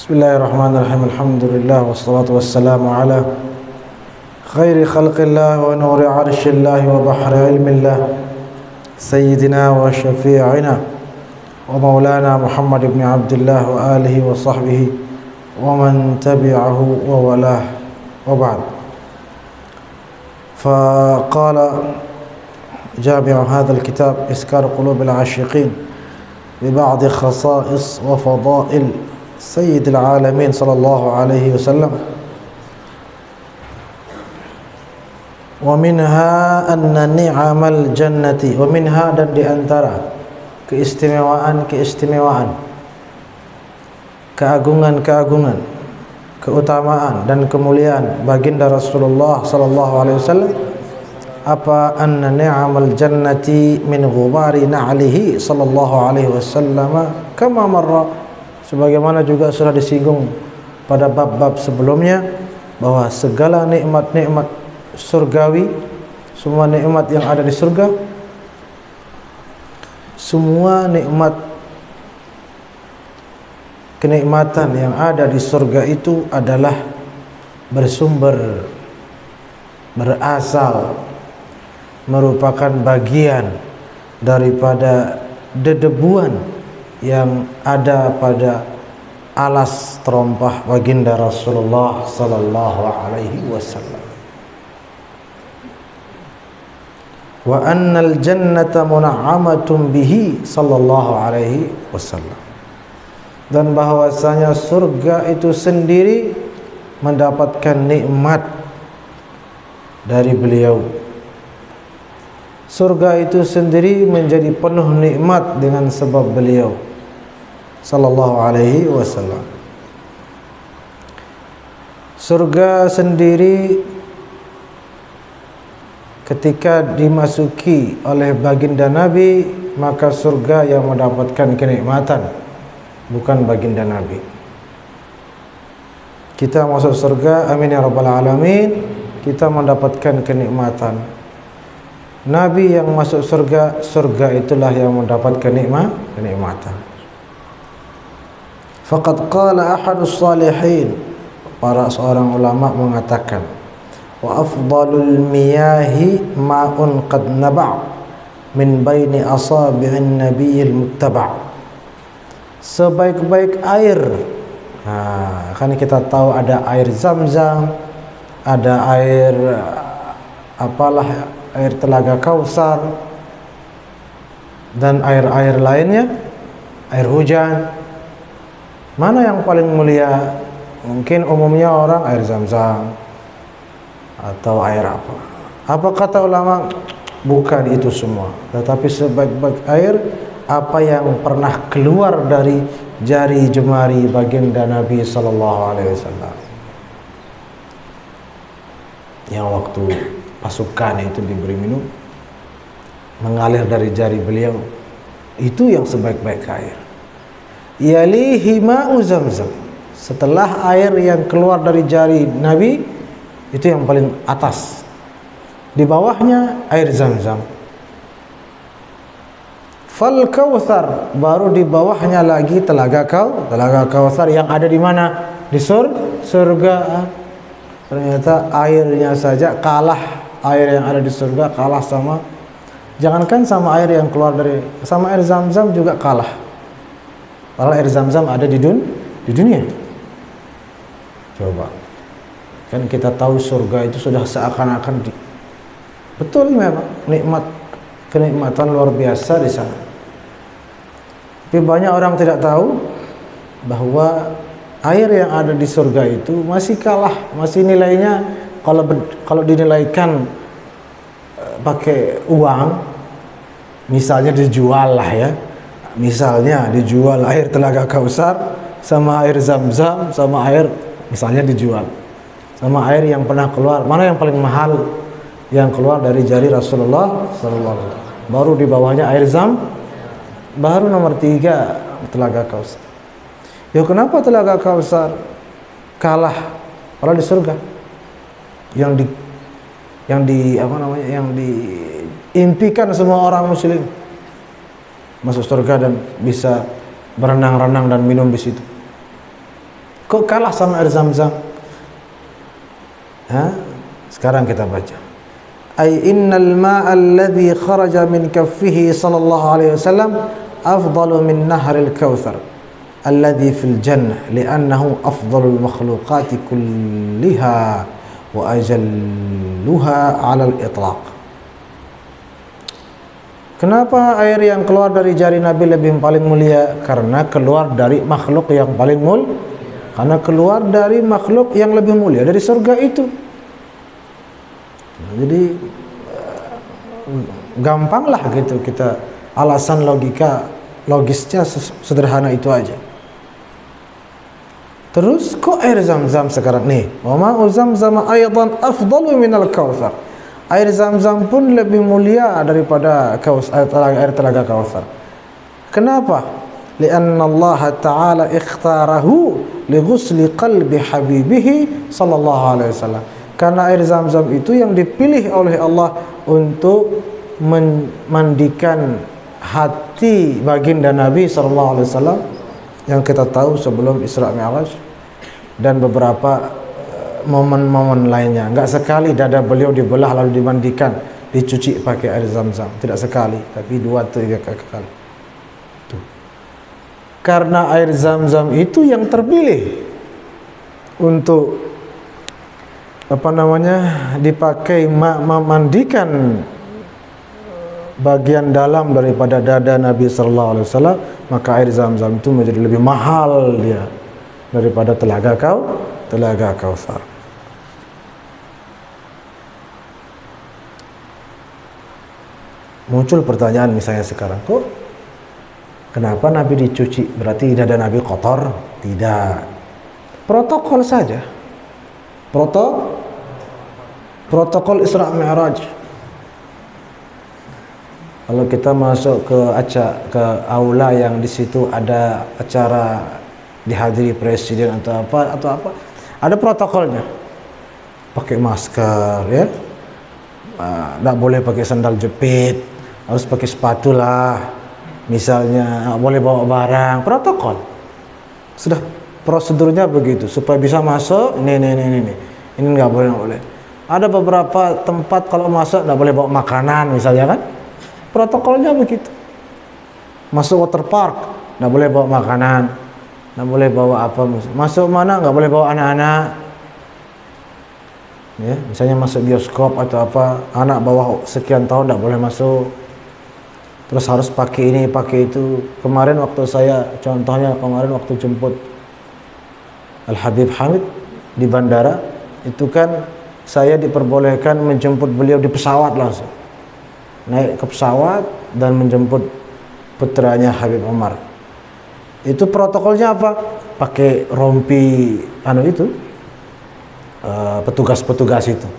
Bismillahirrahmanirrahim. Alhamdulillah wassalatu wassalamu ala khairi khalqillah wa nuri arshillah wa bahri ilmillah sayyidina wa syafi'ina wa maulana Muhammad ibn Abdullah wa alihi wa sahbihi wa man tabi'ahu wa walah wa ba'd. Faqala jami'u hadha al-kitab iskar qulub al-ashiqin bi ba'd khasa'is wa fada'il Sayyid al-Alamin sallallahu alaihi wasallam. Wa minha anna ni'amal jannati, wa minha, dan diantara keistimewaan, keagungan, keutamaan dan kemuliaan baginda Rasulullah sallallahu alaihi wasallam, apa anna ni'amal jannati min ghubari na'lihi sallallahu alaihi wasallam kama marra, sebagaimana juga sudah disinggung pada bab-bab sebelumnya, bahwa segala nikmat-nikmat surgawi, semua nikmat yang ada di surga, semua nikmat kenikmatan yang ada di surga itu adalah berasal, merupakan bagian daripada dedebuan yang ada pada alas terompah baginda Rasulullah sallallahu alaihi wasallam. Wa annal jannata mun'amatun bihi sallallahu alaihi wasallam, dan bahwasanya surga itu sendiri mendapatkan nikmat dari beliau. Surga itu sendiri menjadi penuh nikmat dengan sebab beliau sallallahu alaihi wasallam. Surga sendiri ketika dimasuki oleh baginda Nabi, maka surga yang mendapatkan kenikmatan, bukan baginda Nabi. Kita masuk surga, amin ya rabbal alamin, kita mendapatkan kenikmatan. Nabi yang masuk surga, surga itulah yang mendapatkan kenikmatan. Faqad qala ahadus salihin, para seorang ulama mengatakan, wa afdalul miyahi ma'un qad naba' min baini asabi'in nabiyil muttaba'. Sebaik-baik air, kan kita tahu ada air Zam-Zam, ada air air telaga Kausar, dan air-air lainnya, air hujan. Mana yang paling mulia? Mungkin umumnya orang air Zam-Zam atau air apa. Apa kata ulama? Bukan itu semua, tetapi sebaik-baik air apa yang pernah keluar dari jari jemari baginda Nabi sallallahu alaihi wasallam, yang waktu pasukan itu diberi minum, mengalir dari jari beliau, itu yang sebaik-baik air. Yalihi ma'u Zamzam, setelah air yang keluar dari jari Nabi, itu yang paling atas. Di bawahnya air Zamzam. Fal Kautsar, baru di bawahnya lagi telaga Kautsar yang ada di mana? Di surga. Ternyata airnya saja kalah, air yang ada di surga kalah sama, jangankan sama air yang keluar dari, sama air Zam-Zam juga kalah. Padahal air Zam-Zam ada di dunia. Coba, kan kita tahu surga itu sudah seakan-akan betul memang kenikmatan luar biasa di sana. Tapi banyak orang tidak tahu bahwa air yang ada di surga itu masih kalah, masih nilainya kalau dinilaikan pakai uang, misalnya dijual lah ya, misalnya dijual air telaga Kausar sama air Zam-Zam, sama air misalnya dijual sama air yang pernah keluar, mana yang paling mahal? Yang keluar dari jari Rasulullah sallallahu alaihi wasallam. Baru di bawahnya air baru nomor 3 telaga Kausar. Ya kenapa telaga Kausar kalah? Kalau di surga yang diimpikan semua orang muslim masuk surga dan bisa berenang-renang dan minum di situ. Kok kalah sama air Zam-Zam? Sekarang kita baca. Ay innal ma'a alladhi kharaja min kaffihi sallallahu alaihi wasallam afdalu min nahril kautsar alladhi fil jannah li'annahu afdalul makhluqati kulliha wa ajalluha 'alal itlaq. Kenapa air yang keluar dari jari Nabi lebih paling mulia? Karena keluar dari makhluk yang paling mulia. Karena keluar dari makhluk yang lebih mulia dari surga itu. Jadi gampanglah gitu kita, alasan logisnya sederhana itu aja. Terus kok air Zam-Zam sekarang nih? Wa ma'u Zamzam aidan afdalu minal kautsar. Air Zam-Zam pun lebih mulia daripada air telaga Kautsar. Kenapa? Lianna Allah Ta'ala ikhtarahu li ghusli qalbi habibihi sallallahu alaihi wasallam. Karena air Zam-Zam itu yang dipilih oleh Allah untuk memandikan hati baginda Nabi sallallahu alaihi wasallam yang kita tahu sebelum Isra Mi'raj dan beberapa momen-momen lainnya. Enggak sekali dada beliau dibelah lalu dimandikan, dicuci pakai air Zam-Zam, tidak sekali, tapi 2-3 kali. Tuh. Karena air Zam-Zam itu yang terpilih untuk dipakai memandikan bagian dalam daripada dada Nabi sallallahu alaihi wasallam, maka air Zam-Zam itu menjadi lebih mahal dia daripada telaga Kautsar. Muncul pertanyaan misalnya sekarang, kok kenapa Nabi dicuci? Berarti dada Nabi kotor? Tidak. Protokol saja. Protokol Isra Mi'raj. Kalau kita masuk ke aula yang di situ ada acara dihadiri presiden atau apa, ada protokolnya. Pakai masker, ya. Tidak boleh pakai sandal jepit, harus pakai sepatu lah. Misalnya, boleh bawa barang, protokol. Sudah prosedurnya begitu supaya bisa masuk. Ini nggak boleh. Ada beberapa tempat kalau masuk nggak boleh bawa makanan misalnya kan, protokolnya begitu. Masuk water park nggak boleh bawa makanan, nggak boleh bawa apa. Masuk mana nggak boleh bawa anak-anak. Ya, misalnya masuk bioskop atau apa, anak bawah sekian tahun nggak boleh masuk. Terus harus pakai ini, pakai itu. Kemarin waktu waktu jemput Al Habib Hamid di bandara, itu kan saya diperbolehkan menjemput beliau di pesawat langsung. Naik ke pesawat dan menjemput putranya Habib Umar. Itu protokolnya apa? Pakai rompi petugas itu.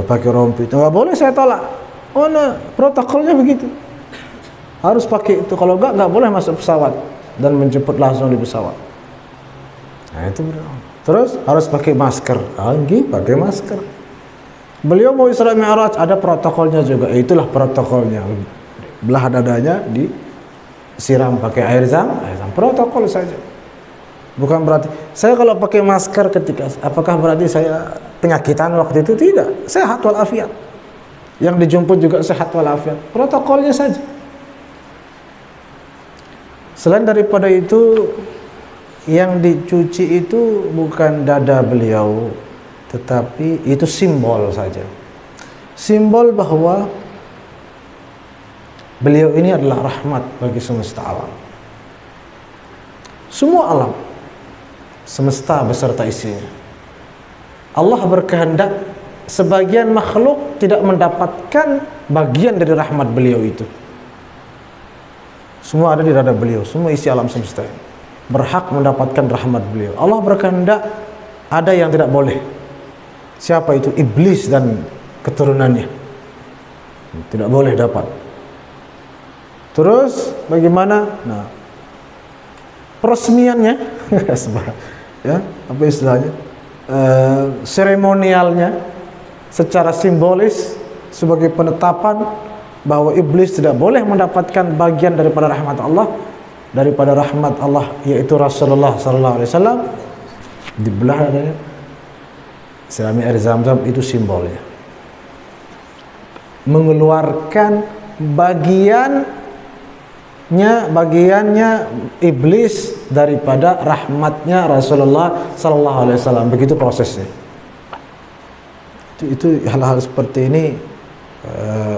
Pakai rompi itu nggak boleh, saya tolak. Oh nah, protokolnya begitu. Harus pakai itu. Kalau nggak boleh masuk pesawat dan menjemput langsung di pesawat. Nah itu terus harus pakai masker. Pakai masker. Beliau mau Isra Mi'raj, ada protokolnya juga. Itulah protokolnya. Belah dadanya disiram pakai air zam. Protokol saja. Bukan berarti saya kalau pakai masker apakah berarti saya penyakitan waktu itu? Tidak. Sehat walafiat. Yang dijemput juga sehat walafiat. Protokolnya saja. Selain daripada itu, yang dicuci itu bukan dada beliau, tetapi itu simbol saja. Simbol bahwa beliau ini adalah rahmat bagi semesta alam. Semua alam, semesta beserta isinya. Allah berkehendak sebagian makhluk tidak mendapatkan bagian dari rahmat beliau itu. Semua ada di dada beliau, semua isi alam semesta ini berhak mendapatkan rahmat beliau. Allah berkehendak ada yang tidak boleh. Siapa itu? Iblis dan keturunannya. Tidak boleh dapat. Terus bagaimana? Nah, peresmiannya ya, apa istilahnya? Seremonialnya secara simbolis sebagai penetapan bahwa iblis tidak boleh mendapatkan bagian daripada rahmat Allah, daripada rahmat Allah, yaitu Rasulullah sallallahu alaihi wasallam, dibelah dadanya. Sirami air Zam-Zam itu simbolnya mengeluarkan bagiannya iblis daripada rahmatnya Rasulullah sallallahu alaihi wasallam. Begitu prosesnya. Itu hal-hal seperti ini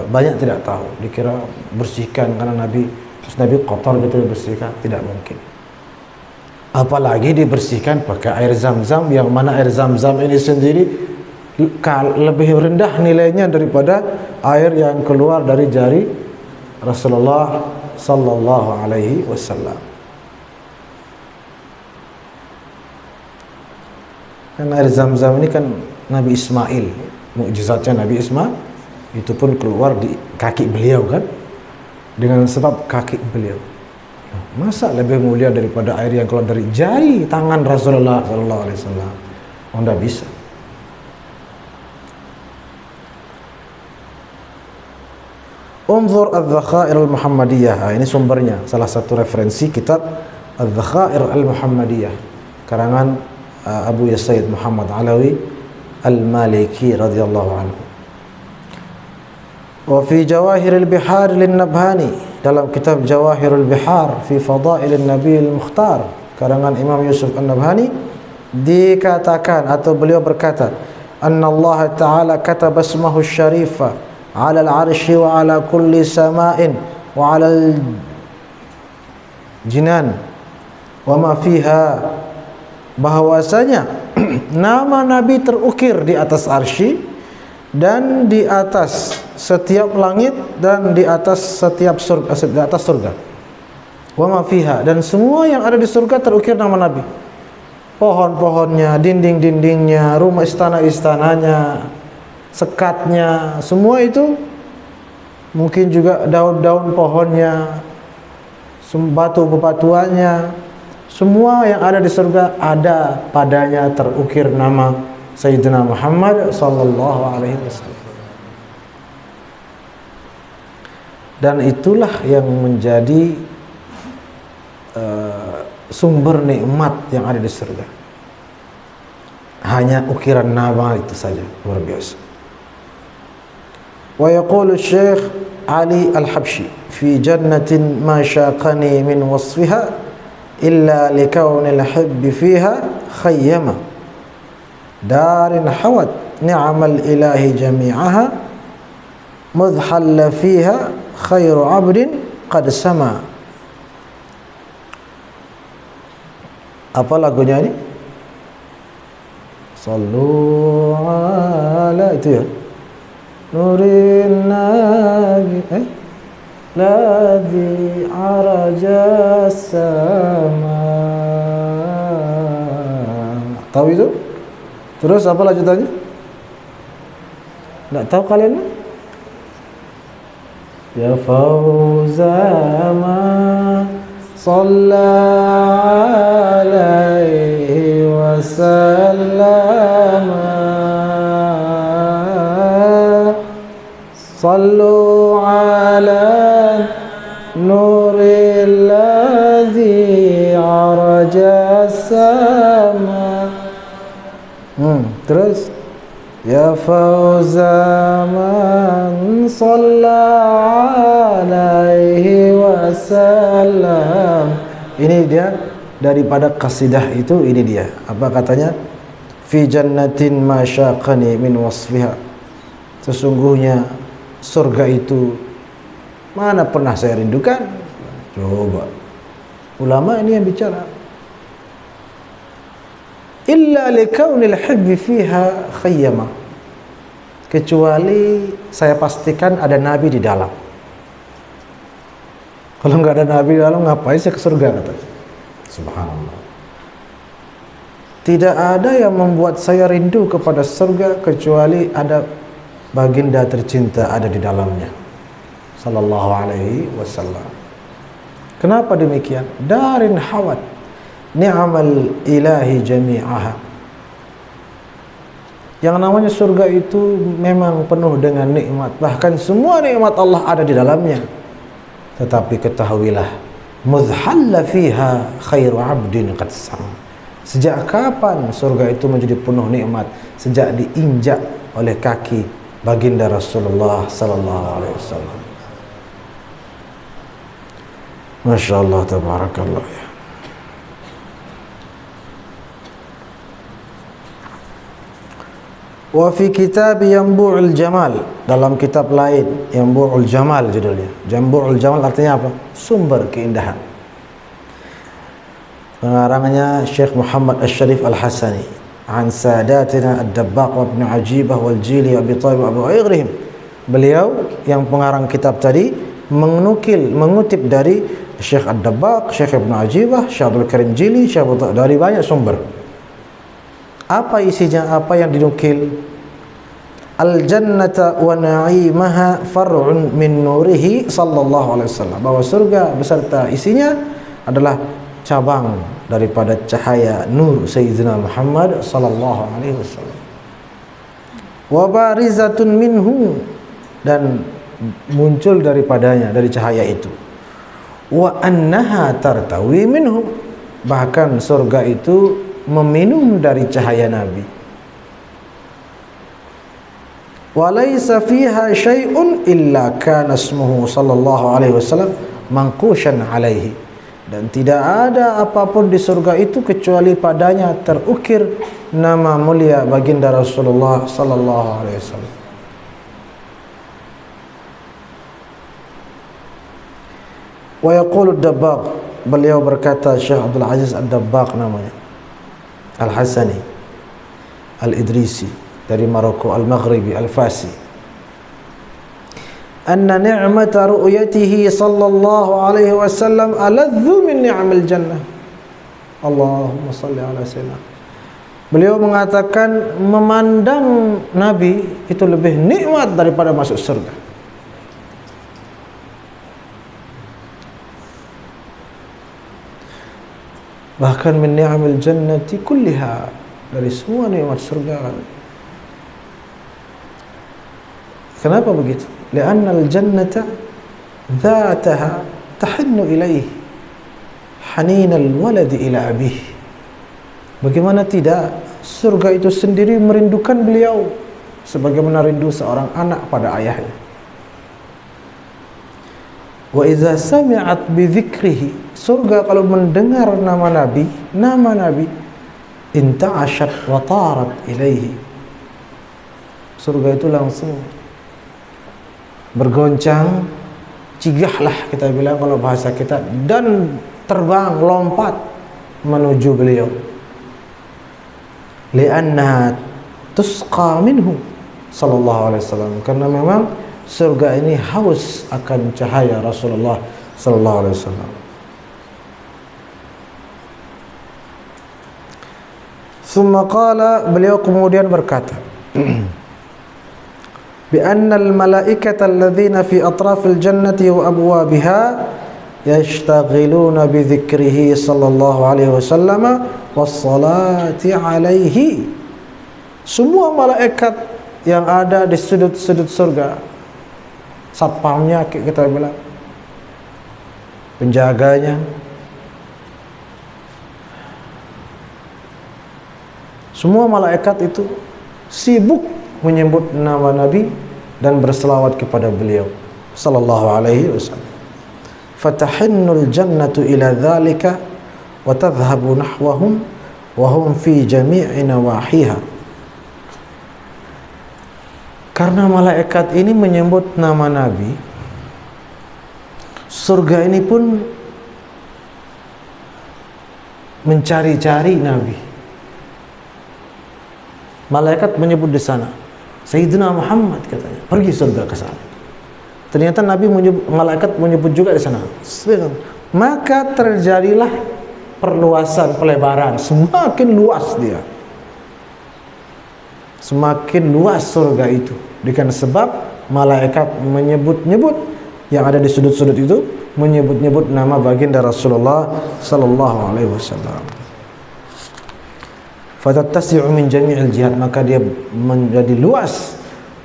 banyak tidak tahu, dikira bersihkan karena Nabi, terus Nabi kotor gitu dibersihkan, tidak mungkin. Apalagi dibersihkan pakai air Zam-Zam, yang mana air Zam-Zam ini sendiri lebih rendah nilainya daripada air yang keluar dari jari Rasulullah sallallahu alaihi wasallam. Kan air Zam-Zam ini kan Nabi Ismail, mukjizatnya Nabi Ismail itu pun keluar di kaki beliau kan, dengan sebab kaki beliau. Masa lebih mulia daripada air yang keluar dari jari tangan Rasulullah sallallahu alaihi wasallam? Oh, tidak bisa. Unzur Adz-Dzakhair Al-Muhammadiyah. Ini sumbernya, salah satu referensi kitab Adz-Dzakhair Al-Muhammadiyah karangan Abu Yazid Muhammad Alawi Al-Maliki radhiyallahu anhu. Wa fi Jawahiril Bihar lin-Nabhani, dalam kitab Jawahirul Bihar fi Fadailin Nabiil Mukhtar karangan Imam Yusuf An-Nabhani, dikatakan atau beliau berkata, anna Allah Ta'ala kataba ismahu syarifa ala al-arsy wa ala kulli sama'in wa ala al-jinan wa ma fiha, bahwasanya nama Nabi terukir di atas arsy dan di atas setiap langit dan di atas setiap surga, di atas surga. Wa ma fiha, dan semua yang ada di surga terukir nama Nabi. Pohon-pohonnya, dinding-dindingnya, rumah istana-istananya, sekatnya, semua itu, mungkin juga daun-daun pohonnya, batu-batuannya, semua yang ada di surga ada padanya terukir nama Sayyidina Muhammad sallallahu alaihi wasallam. Dan itulah yang menjadi sumber nikmat yang ada di surga. Hanya ukiran nama itu saja, luar biasa. Wa yaqulu Syekh Ali Al-Habsyi fi jannatin ma syaqani min wasfiha illa likaunil hibbi fiha khayyama darin hawat ni'amal ilahi jami'aha mudhalla fiha khairu abdin qad sama. Apa lagunya ini? Sallu ala, itu ya, nurin nabi ladzi araja sama. Tahu itu? Terus apa lanjutannya? Enggak tahu kalian? Ya fauza ma shalla alaihi wa sallama sallu ala nuril ladzi araja sama. Terus ya fauza man shalla alaihi wasallam. Ini dia daripada qasidah itu, ini dia. Apa katanya? Fi jannatin ma syaqani min wasfiha. Sesungguhnya surga itu mana pernah saya rindukan. Coba. Ulama ini yang bicara. Illa likaunil hibbi fiha khayyama, kecuali saya pastikan ada Nabi di dalam. Kalau nggak ada Nabi di dalam, ngapain saya ke surga, katanya. Subhanallah. Tidak ada yang membuat saya rindu kepada surga kecuali ada baginda tercinta ada di dalamnya, sallallahu alaihi wasallam. Kenapa demikian? Darin hawat ni'amal ilahi jami'aha. Yang namanya surga itu memang penuh dengan nikmat, bahkan semua nikmat Allah ada di dalamnya. Tetapi ketahuilah mudhalla fiha khairu 'abdin qad sama. Sejak kapan surga itu menjadi penuh nikmat? Sejak diinjak oleh kaki baginda Rasulullah sallallahu alaihi wasallam. Masya Allah, tabarakallah ya. Wa fi kitab Yanbu'ul Jamal, dalam kitab lain Yanbu'ul Jamal judulnya. Yanbu'ul Jamal artinya apa? Sumber keindahan. Pengarangnya Syekh Muhammad Asy-Syarif Al-Hasani an Sadatina Ad-Dabbaq wa Ibn Ajibah wal Jili wa Abi Thalib wa Abu Ghairihim. Beliau yang pengarang kitab tadi mengutip dari Syekh Ad-Dabbaq, Syekh Ibn Ajibah, Syekh Abdul Karim Jili, Syekh Abu Thalib, dari banyak sumber. Apa isinya? Apa yang dinukil? Al-jannata wa na'imaha far'un min nurihi sallallahu alaihi wasallam. Bahwa surga beserta isinya adalah cabang daripada cahaya nur Sayyidina Muhammad sallallahu alaihi wasallam. Wa barizatun minhu, dan muncul daripadanya, dari cahaya itu. Wa annaha tartawi minhu, bahkan surga itu meminum dari cahaya Nabi. Walaysa fiha syai'un illa kana ismuhu sallallahu alaihi wasallam manqushan alaihi, dan tidak ada apapun di surga itu kecuali padanya terukir nama mulia baginda Rasulullah sallallahu alaihi wasallam. Wa yaqulu ad-Dabbaq, beliau berkata, Syekh Abdul Aziz Ad-Dabbaq namanya, Al-Hasani Al-Idrisi, dari Maroko, Al-Maghribi, Al-Fasi, anna ni'mata ru'yatihi sallallahu alaihi wasallam aladzu min ni'amil jannah. Allahumma salli ala sayyidina. Beliau mengatakan memandang Nabi itu lebih nikmat daripada masuk surga. Bahkan min ni'amil jannati kulliha, dari semua nikmat surga. Kenapa begitu? Li'anna al-jannata dhataha tahinnu ilaih hanin al-walad ila abih. Bagaimana tidak, surga itu sendiri merindukan beliau sebagaimana rindu seorang anak pada ayahnya. Wa idza sami'at bi dzikrihi, surga kalau mendengar nama Nabi inta'ashat wa tarat ilaihi, surga itu langsung bergoncang, cigahlah kita bilang kalau bahasa kita, dan terbang, lompat menuju beliau. Li'annaha tusqa minhu sallallahu alaihi wasallam, karena memang surga ini haus akan cahaya Rasulullah sallallahu alaihi wasallam. Thumma qala, beliau kemudian berkata, bi anna al malaikata alladhina fi atrafil jannati wa abwabiha yashtaghiluna bi dzikrihi sallallahu alaihi wasallam was salati alaihi. Semua malaikat yang ada di sudut-sudut surga, satpamnya kita bilang, penjaganya, semua malaikat itu sibuk menyebut nama Nabi dan berselawat kepada beliau sallallahu alaihi wasallam. Fatahinnul jannatu ila dzalika wa tadhhabu nahwahum wa hum fi jami'i nawahiha. Karena malaikat ini menyebut nama Nabi, surga ini pun mencari-cari Nabi. Malaikat menyebut di sana, Sayyidina Muhammad, katanya, pergi surga ke sana. Ternyata Nabi malaikat menyebut juga di sana. Maka terjadilah perluasan, pelebaran, semakin luas dia. Semakin luas surga itu dengan sebab malaikat menyebut-nyebut, yang ada di sudut-sudut itu menyebut-nyebut nama baginda Rasulullah sallallahu alaihi wasallam. Fatattasi'u min jami'il jihad, maka dia menjadi luas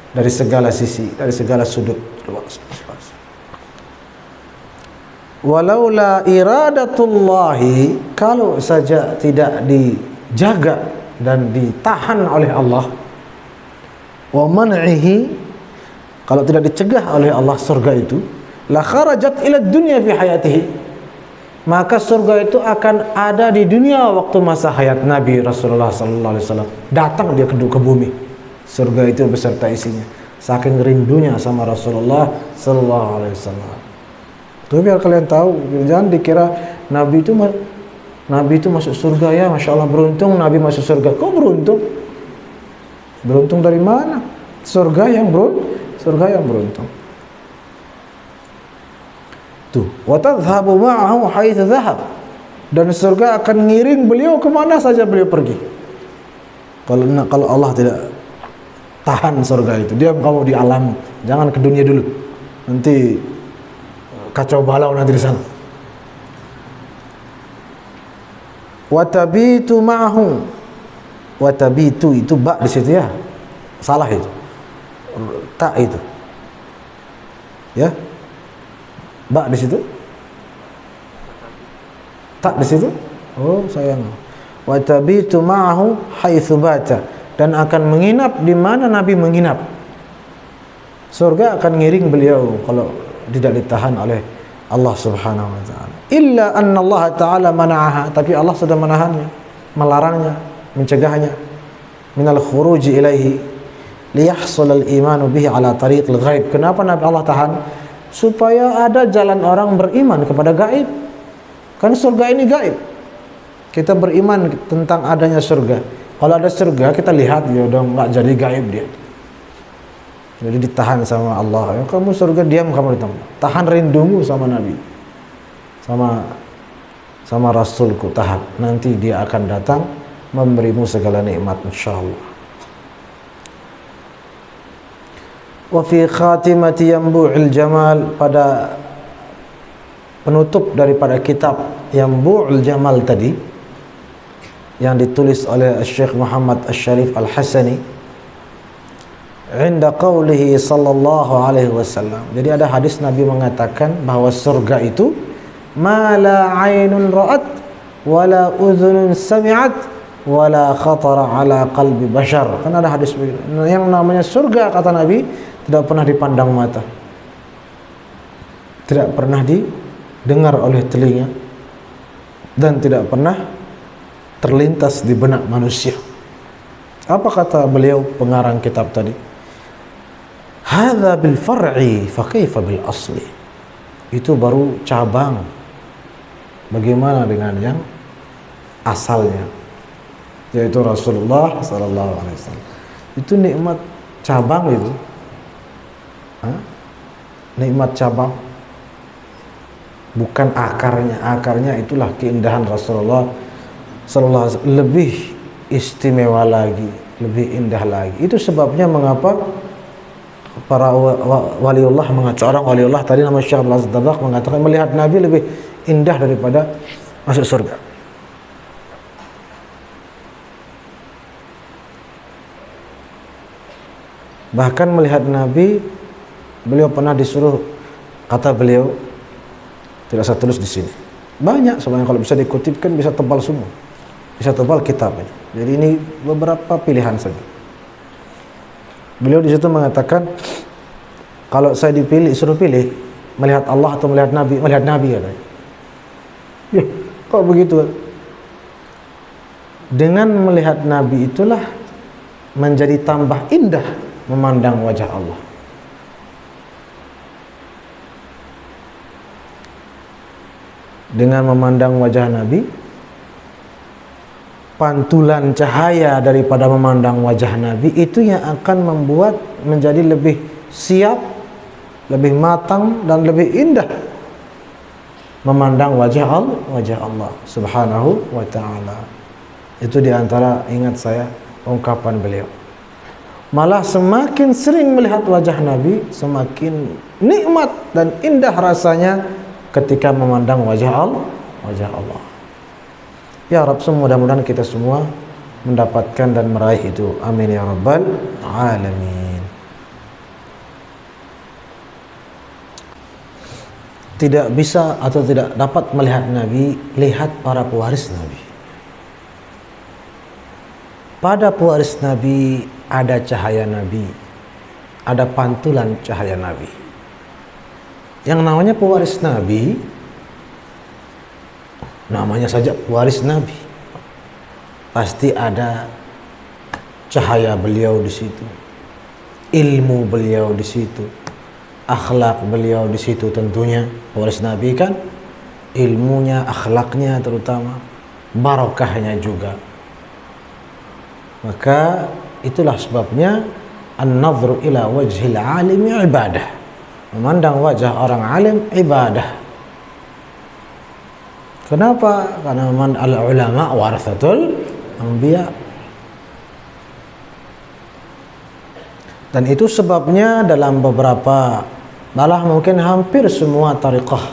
dari segala sisi, dari segala sudut, luas. Walaula iradatullahi, kalau saja tidak dijaga dan ditahan oleh Allah, wa man'ihi, kalau tidak dicegah oleh Allah surga itu, la kharajat ila dunya fi hayatihi, maka surga itu akan ada di dunia waktu masa hayat Nabi Rasulullah sallallahu alaihi wasallam. Datang dia ke bumi. Surga itu beserta isinya. Saking rindunya sama Rasulullah sallallahu alaihi wasallam. Tuh biar kalian tahu, jangan dikira Nabi itu masuk surga ya, Masya Allah beruntung Nabi masuk surga. Kok beruntung? Beruntung dari mana? Surga yang beruntung. Tuh, wa tadhhabu ma'ahu haitsu dhahab. Dan surga akan ngiring beliau kemana saja beliau pergi. Kalau Allah tidak tahan surga itu, diam kamu di alam, jangan ke dunia dulu. Nanti kacau balau nanti di sana. Watabitu ma'ahu. Watabitu itu ba di situ ya. Salah itu. Ta itu. Ya. Ba di situ. Tak di situ. Oh, sayang. Watabitu ma'ahu haitsu bata, dan akan menginap di mana Nabi menginap. Surga akan ngiring beliau kalau tidak ditahan oleh Allah Subhanahu wa taala. Illa anna Allah taala mana'aha, tapi Allah sudah menahannya, melarangnya, mencegahnya minal khuruji ilaihi liyahsul al-iman bihi ala tariqil ghaib. Kenapa Nabi Allah tahan? Supaya ada jalan orang beriman kepada gaib. Kan surga ini gaib. Kita beriman tentang adanya surga. Kalau ada surga kita lihat, ya dong, enggak jadi gaib dia. Jadi ditahan sama Allah. Ya, kamu surga, diam kamu di tempat. Tahan rindumu sama Nabi, sama Rasulku, tahan. Nanti dia akan datang memberimu segala nikmat insyaallah. Wa fi khatimati Yanbu'il Jamal, pada penutup daripada kitab Yanbu'il Jamal tadi yang ditulis oleh Syekh Muhammad Asy-Syarif Al-Hasani, inda qawlihi sallallahu alaihi wasallam. Jadi ada hadis Nabi mengatakan bahwa surga itu ma la ainun ra'at wa la udhunun sami'at wa la khatara ala qalbi bashar. Kan ada hadis begitu. Yang namanya surga, kata Nabi, tidak pernah dipandang mata, tidak pernah didengar oleh telinga, dan tidak pernah terlintas di benak manusia. Apa kata beliau pengarang kitab tadi? Hadza bil far'i fa kaifa bil asli. Itu baru cabang. Bagaimana dengan yang asalnya, yaitu Rasulullah sallallahu alaihi wasallam. Itu nikmat cabang itu. Nikmat cabang, bukan akarnya. Akarnya itulah keindahan Rasulullah sallallahu alaihi wasallam, lebih istimewa lagi, lebih indah lagi. Itu sebabnya mengapa para waliullah orang waliullah tadi nama Syekh Abdul Aziz Dabaq mengatakan melihat Nabi lebih indah daripada masuk surga. Bahkan melihat Nabi, beliau pernah disuruh, kata beliau, tidak saya tulis di sini, banyak sebenarnya, kalau bisa dikutipkan bisa tebal semua, bisa tebal kitabnya. Jadi ini beberapa pilihan saja. Beliau di situ mengatakan, kalau saya suruh pilih melihat Allah atau melihat Nabi, melihat Nabi katanya. Ya, kok begitu? Dengan melihat Nabi itulah menjadi tambah indah memandang wajah Allah. Dengan memandang wajah Nabi, pantulan cahaya daripada memandang wajah Nabi itu yang akan membuat menjadi lebih siap, lebih matang, dan lebih indah memandang wajah Allah Subhanahu wa ta'ala. Itu diantara, ingat saya, ungkapan beliau. Malah semakin sering melihat wajah Nabi, semakin nikmat dan indah rasanya ketika memandang wajah Allah. Ya Rabb, mudah-mudahan kita semua mendapatkan dan meraih itu. Amin ya rabbal alamin. tidak bisa atau tidak dapat melihat Nabi, lihat para pewaris Nabi. Pada pewaris Nabi ada cahaya Nabi, ada pantulan cahaya Nabi. Yang namanya pewaris Nabi, namanya saja pewaris Nabi, pasti ada cahaya beliau di situ, ilmu beliau di situ, akhlak beliau di situ. Tentunya pewaris Nabi kan ilmunya, akhlaknya terutama, barokahnya juga. Maka itulah sebabnya an-nadhru ila wajhil alimi ibadah, memandang wajah orang alim ibadah. Kenapa? Karena al-ulama warathatul anbiya. Dan itu sebabnya dalam beberapa, malah mungkin hampir semua tariqah,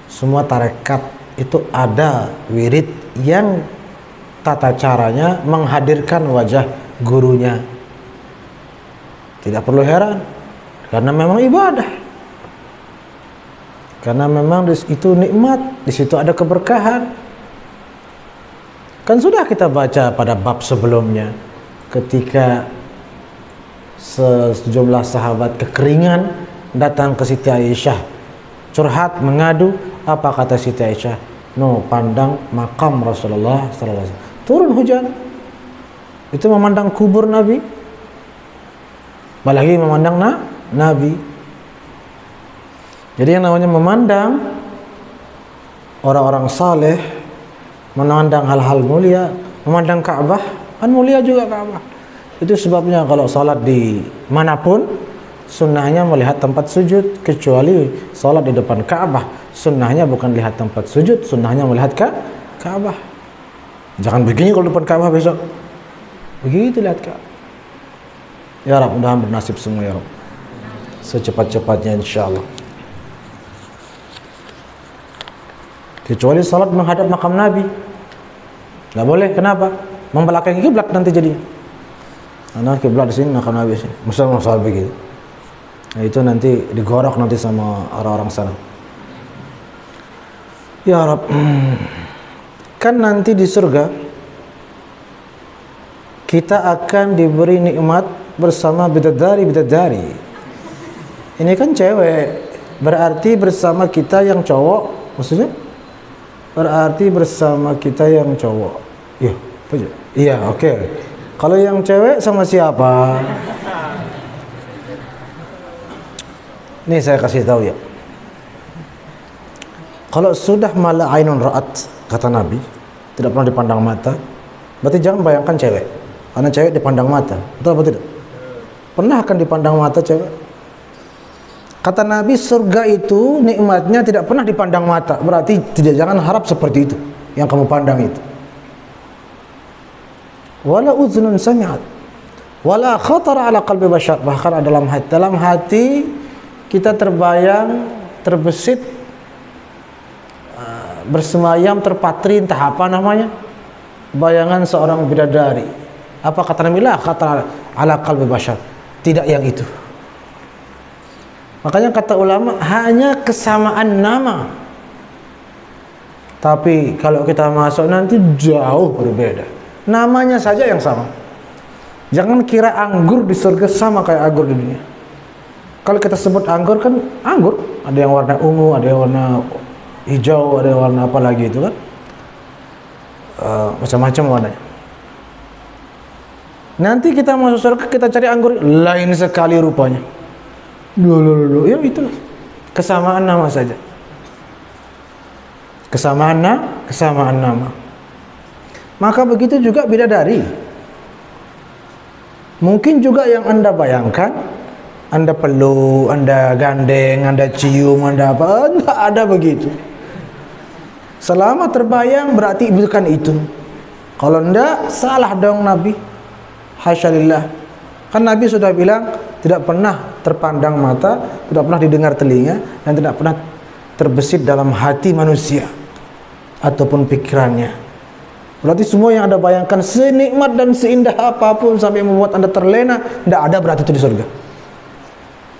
semua tarekat itu ada wirid yang tata caranya menghadirkan wajah gurunya. Tidak perlu heran, karena memang ibadah, karena memang itu nikmat, di situ ada keberkahan. Kan sudah kita baca pada bab sebelumnya, ketika sejumlah sahabat kekeringan datang ke Siti Aisyah, curhat, mengadu. Apa kata Siti Aisyah? No, pandang makam Rasulullah sallallahu alaihi wasallam. Turun hujan. Itu memandang kubur Nabi, apalagi memandang Nabi. Jadi yang namanya memandang orang-orang saleh, memandang hal-hal mulia, memandang Ka'bah, kan mulia juga Ka'bah. Itu sebabnya kalau salat di manapun, sunnahnya melihat tempat sujud, kecuali salat di depan Ka'bah. Sunnahnya bukan lihat tempat sujud, sunnahnya melihat Ka'bah. Jangan begini kalau depan Ka'bah besok. Begitu lihat Ka'bah. Ya Rabb, mudah-mudahan bernasib semua ya Rabb. Secepat-cepatnya insyaallah. Kecuali salat menghadap makam Nabi, nggak boleh. Kenapa? Membelakangi kiblat nanti jadinya. Karena kiblat di sini, makam Nabi di sini. Masalah begitu. Nah, itu nanti digorok nanti sama orang-orang sana. Ya Rabb, kan nanti di surga kita akan diberi nikmat bersama bidadari. Ini kan cewek, berarti bersama kita yang cowok, maksudnya? Berarti bersama kita yang cowok. Iya, iya, oke. Kalau yang cewek sama siapa? Nih saya kasih tahu ya. Kalau sudah mala ainun ra'at, kata Nabi, tidak pernah dipandang mata, berarti jangan bayangkan cewek. Karena cewek dipandang mata. Betul apa tidak? Pernah akan dipandang mata cewek? Kata Nabi, surga itu nikmatnya tidak pernah dipandang mata. Berarti jangan harap seperti itu yang kamu pandang itu. Wala udhunun sami'at wala khatara ala qalbi bashar. Bahkan dalam hati kita terbayang, terbesit, bersemayam, terpatri, entah apa namanya, bayangan seorang bidadari. Apa kata Nabi? La khatara ala qalbi bashar. Tidak yang itu. Makanya kata ulama, hanya kesamaan nama, tapi kalau kita masuk nanti jauh berbeda. Namanya saja yang sama. Jangan kira anggur di surga sama kayak anggur di dunia. Kalau kita sebut anggur kan anggur, ada yang warna ungu, ada yang warna hijau, ada yang warna apa lagi itu kan, macam-macam warnanya. Nanti kita masuk surga, kita cari anggur lain sekali rupanya. Loh, ya itu kesamaan nama saja. Kesamaan nama. Maka begitu juga bidadari. Mungkin juga yang Anda bayangkan, Anda peluk, Anda gandeng, Anda cium, Anda apa, enggak ada begitu. Selama terbayang berarti bukan itu. Kalau enggak, salah dong Nabi. Hasyalillah. Kan Nabi sudah bilang tidak pernah terpandang mata, tidak pernah didengar telinga, dan tidak pernah terbesit dalam hati manusia ataupun pikirannya. Berarti semua yang Anda bayangkan, senikmat dan seindah apapun sampai membuat Anda terlena, tidak ada berarti itu di surga.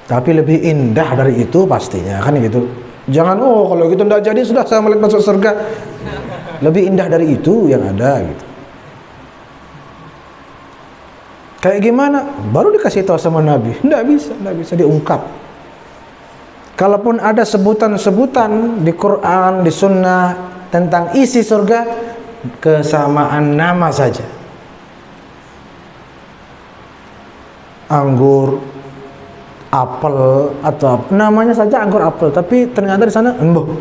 Tapi lebih indah dari itu pastinya, kan gitu. Jangan oh kalau gitu tidak jadi sudah saya melihat masuk surga. Lebih indah dari itu yang ada gitu. Kayak gimana? Baru dikasih tahu sama Nabi. Tidak bisa diungkap. Kalaupun ada sebutan-sebutan di Quran, di Sunnah tentang isi surga, kesamaan nama saja. Anggur, apel atau namanya saja anggur apel, tapi ternyata di sana,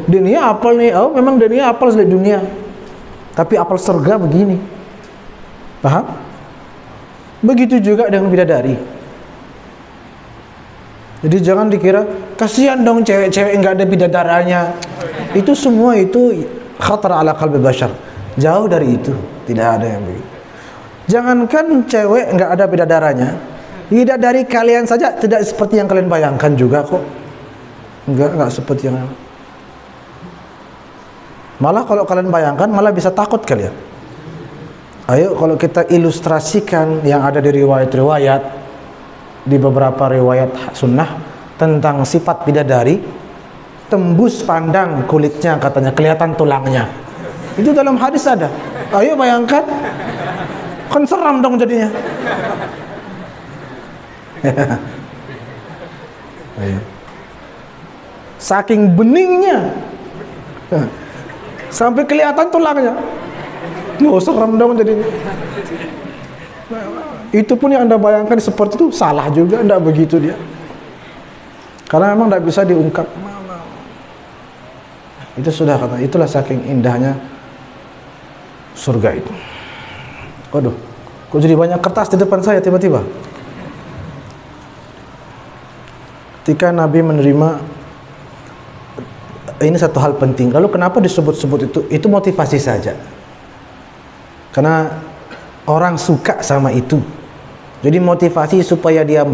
dunia apel nih, oh memang dunia apel seluruh dunia, tapi apel surga begini, paham? Begitu juga dengan bidadari. Jadi jangan dikira kasihan dong cewek-cewek nggak ada bidadaranya. Itu semua itu khatar ala qalbi bashar. Jauh dari itu, tidak ada yang begitu. Jangankan cewek nggak ada bidadaranya, bidadari kalian saja tidak seperti yang kalian bayangkan juga kok. Enggak seperti yang malah kalau kalian bayangkan malah bisa takut kalian. Ayo kalau kita ilustrasikan yang ada di riwayat-riwayat, di beberapa riwayat sunnah tentang sifat bidadari, tembus pandang kulitnya katanya, kelihatan tulangnya. Itu dalam hadis ada. Ayo bayangkan, kan seram dong jadinya. Saking beningnya sampai kelihatan tulangnya. Oh, seram dong jadinya. Itu pun yang Anda bayangkan seperti itu salah juga, tidak begitu dia. Karena memang tidak bisa diungkap. Itu sudah kata, itulah saking indahnya surga itu. Waduh, kok jadi banyak kertas di depan saya tiba-tiba? Ketika Nabi menerima, ini satu hal penting. Lalu kenapa disebut-sebut itu? Itu motivasi saja. Karena orang suka sama itu. Jadi motivasi supaya dia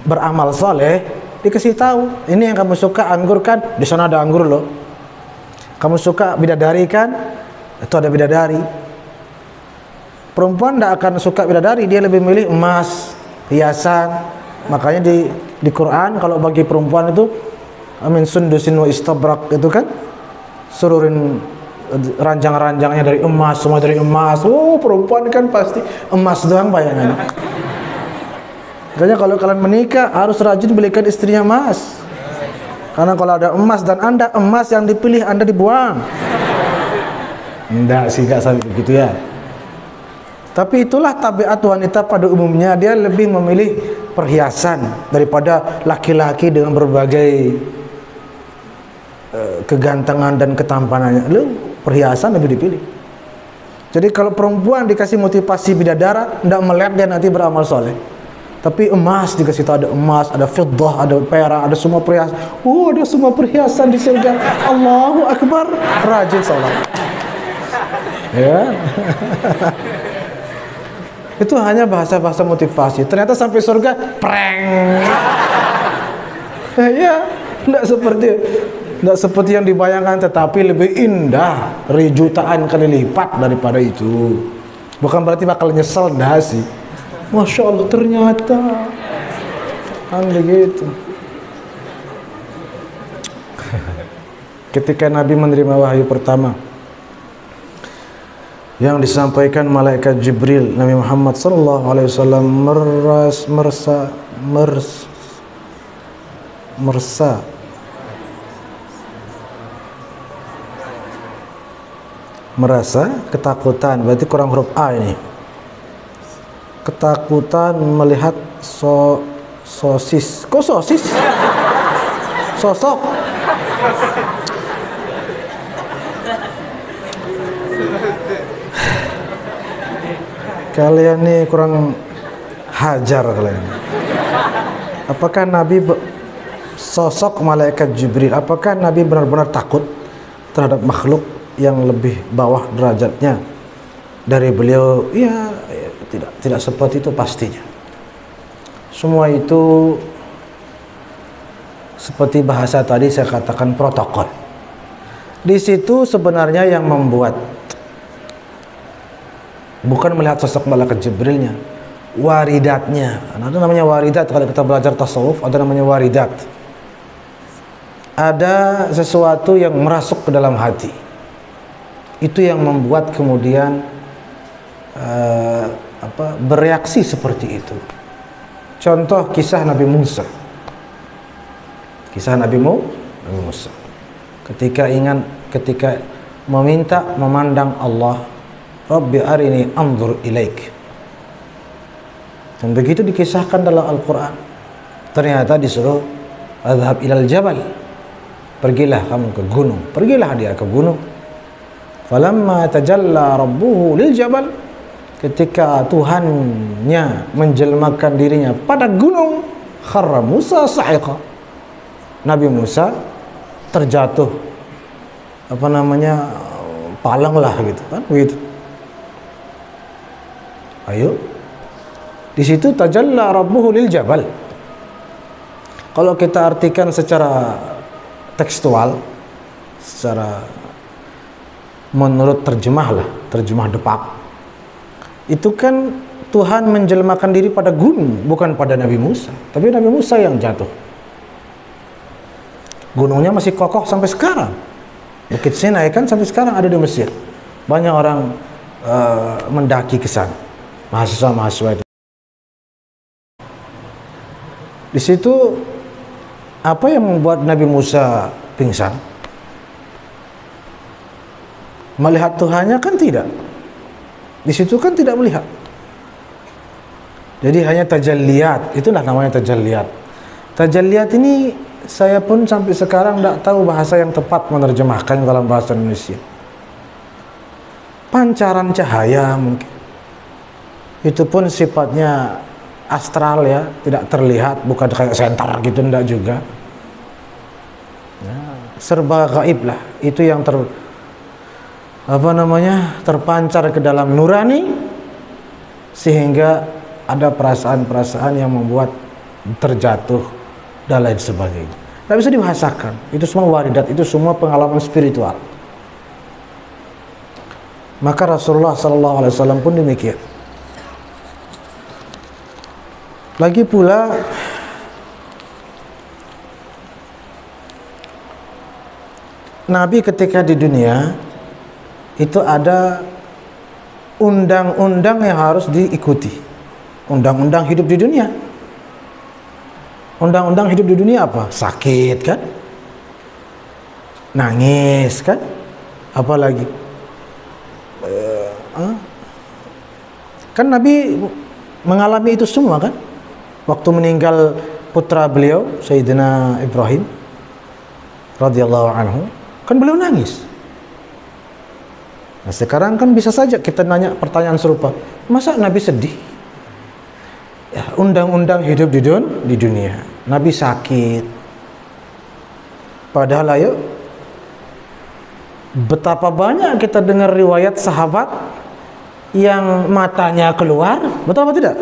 beramal soleh, dikasih tahu, ini yang kamu suka anggur kan, di sana ada anggur loh. Kamu suka bidadari kan, itu ada bidadari. Perempuan tidak akan suka bidadari, dia lebih milih emas, hiasan. Makanya di Quran kalau bagi perempuan itu amin sundusin wa istabrak itu kan, sururin ranjang-ranjangnya dari emas, semua dari emas. Oh, perempuan kan pasti emas doang bayangannya. Makanya kalau kalian menikah harus rajin belikan istrinya emas. Karena kalau ada emas dan Anda, emas yang dipilih Anda dibuang. Enggak sih, enggak sampai begitu ya. Tapi itulah tabiat wanita pada umumnya, dia lebih memilih perhiasan daripada laki-laki dengan berbagai kegantengan dan ketampanannya. Perhiasan lebih dipilih. Jadi kalau perempuan dikasih motivasi bidadara, tidak melek dia nanti beramal soleh. Tapi emas dikasih tahu, ada emas, ada fiddah, ada perak, ada semua perhiasan. Oh, ada semua perhiasan di surga. Allahu Akbar, rajin salat. Ya. Itu hanya bahasa-bahasa motivasi. Ternyata sampai surga prank. Ya, tidak seperti yang dibayangkan, tetapi lebih indah, jutaan kali lipat daripada itu. Bukan berarti bakal nyesel, dah sih. Masya Allah, ternyata kan begitu. Ketika Nabi menerima wahyu pertama yang disampaikan malaikat Jibril, Nabi Muhammad sallallahu alaihi wasallam merasa ketakutan, berarti kurang huruf A ini. Ketakutan melihat sosis. Kok sosis? Sosok. Kalian nih kurang hajar kalian. Apakah Nabi sosok malaikat Jibril, apakah Nabi benar-benar takut terhadap makhluk yang lebih bawah derajatnya dari beliau? Ya, tidak seperti itu pastinya. Semua itu seperti bahasa tadi saya katakan protokol. Di situ sebenarnya yang membuat bukan melihat sosok malaikat Jibrilnya, waridatnya. Ada namanya waridat, kalau kita belajar tasawuf ada namanya waridat. ada sesuatu yang merasuk ke dalam hati. Itu yang membuat kemudian bereaksi seperti itu. Contoh kisah Nabi Musa. Kisah Nabi Musa. Ketika meminta memandang Allah, Rabbi arini anzur ilaik. Dan begitu dikisahkan dalam Al-Quran. Ternyata disuruh adhab ilal jabal. Pergilah kamu ke gunung. Pergilah dia ke gunung. Falamma tajalla rabbuhu lil jabal. Ketika Tuhannya menjelmakan dirinya pada gunung, kharra Musa sa'iqa. Nabi Musa terjatuh palang lah gitu kan, begitu. Ayo. Di situ tajalla rabbuhu lil jabal. Kalau kita artikan secara tekstual, secara menurut terjemah depak, itu kan Tuhan menjelmakan diri pada gunung, bukan pada Nabi Musa. Tapi Nabi Musa yang jatuh. Gunungnya masih kokoh sampai sekarang. Bukit Sinai kan sampai sekarang ada di Mesir. Banyak orang mendaki ke sana. Mahasiswa-mahasiswa itu. Di situ apa yang membuat Nabi Musa pingsan? Melihat Tuhannya kan tidak. Di situ kan tidak melihat. Jadi hanya tajalliyat. Itulah namanya tajalliyat. Tajalliyat ini saya pun sampai sekarang tidak tahu bahasa yang tepat menerjemahkan dalam bahasa Indonesia. Pancaran cahaya mungkin. Itu pun sifatnya astral ya, tidak terlihat, bukan kayak senter gitu, enggak juga. Serba gaib lah. Itu yang terpancar ke dalam nurani, sehingga ada perasaan-perasaan yang membuat terjatuh dan lain sebagainya. Tidak bisa dibahasakan. Itu semua waridat, itu semua pengalaman spiritual. Maka Rasulullah SAW pun demikian. Lagi pula Nabi ketika di dunia itu ada undang-undang yang harus diikuti. Undang-undang hidup di dunia. Undang-undang hidup di dunia apa? Sakit kan? Nangis kan? Apalagi? Kan Nabi mengalami itu semua kan? Waktu meninggal putra beliau Sayyidina Ibrahim radhiyallahu anhu, kan beliau nangis. Nah sekarang kan bisa saja kita nanya pertanyaan serupa, masa Nabi sedih? Ya, undang-undang hidup di dunia. Nabi sakit. Padahal ayo, betapa banyak kita dengar riwayat sahabat yang matanya keluar, betul apa tidak?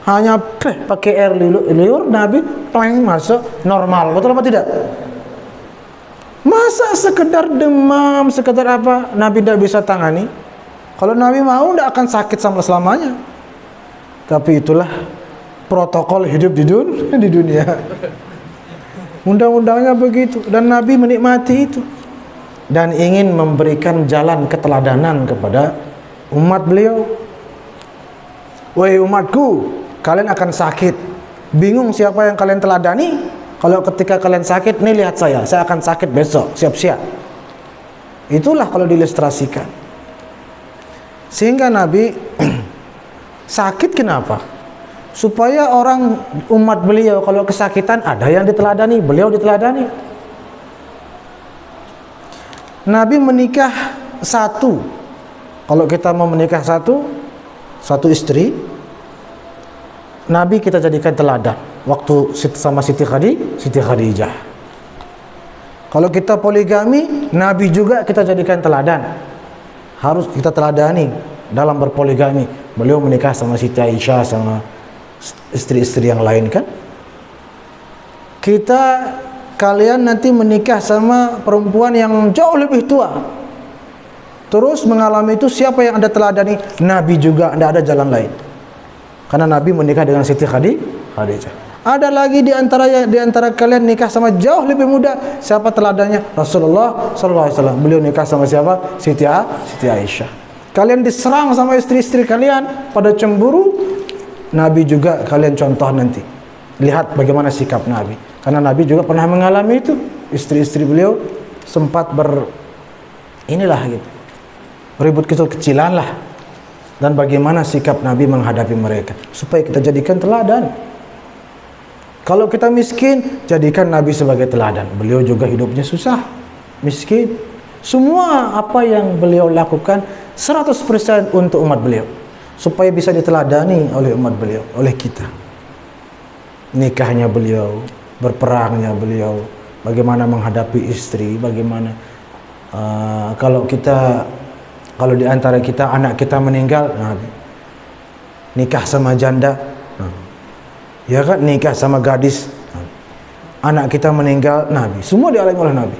Hanya pakai air liur, Nabi masuk normal, betul apa tidak? Masa sekedar demam, sekedar apa, Nabi tidak bisa tangani? Kalau Nabi mau, tidak akan sakit selama-selamanya. Tapi itulah protokol hidup di dunia. Undang-undangnya begitu. Dan Nabi menikmati itu. Dan ingin memberikan jalan keteladanan kepada umat beliau. Wahai umatku, kalian akan sakit. Bingung siapa yang kalian teladani? Kalau ketika kalian sakit, nih lihat saya akan sakit besok, siap-siap. Itulah kalau diilustrasikan. Sehingga Nabi sakit kenapa? Supaya orang umat beliau kalau kesakitan ada yang diteladani, beliau diteladani. Nabi menikah satu. Kalau kita mau menikah satu istri, Nabi kita jadikan teladan. Waktu sama Siti Khadijah. Kalau kita poligami, Nabi juga kita jadikan teladan. Harus kita teladani dalam berpoligami. Beliau menikah sama Siti Aisyah, sama istri-istri yang lain kan. Kalian nanti menikah sama perempuan yang jauh lebih tua. Terus mengalami itu, siapa yang Anda teladani? Nabi juga, tidak ada jalan lain. Karena Nabi menikah dengan Siti Khadijah. Ada lagi di antara kalian nikah sama jauh lebih muda. Siapa teladannya? Rasulullah sallallahu alaihi wasallam. Beliau nikah sama siapa? Siti Aisyah. Kalian diserang sama istri-istri kalian pada cemburu, Nabi juga kalian contoh nanti. Lihat bagaimana sikap Nabi. Karena Nabi juga pernah mengalami itu. Istri-istri beliau sempat ribut kecil-kecilan lah. Dan bagaimana sikap Nabi menghadapi mereka, supaya kita jadikan teladan. Kalau kita miskin, jadikan Nabi sebagai teladan. Beliau juga hidupnya susah, miskin. Semua apa yang beliau lakukan 100% untuk umat beliau, supaya bisa diteladani oleh umat beliau, oleh kita. Nikahnya beliau, berperangnya beliau, bagaimana menghadapi istri, bagaimana kalau di antara kita anak kita meninggal, nikah sama janda, ya kan, nikah sama gadis, anak kita meninggal, Nabi, semua dialami oleh Nabi.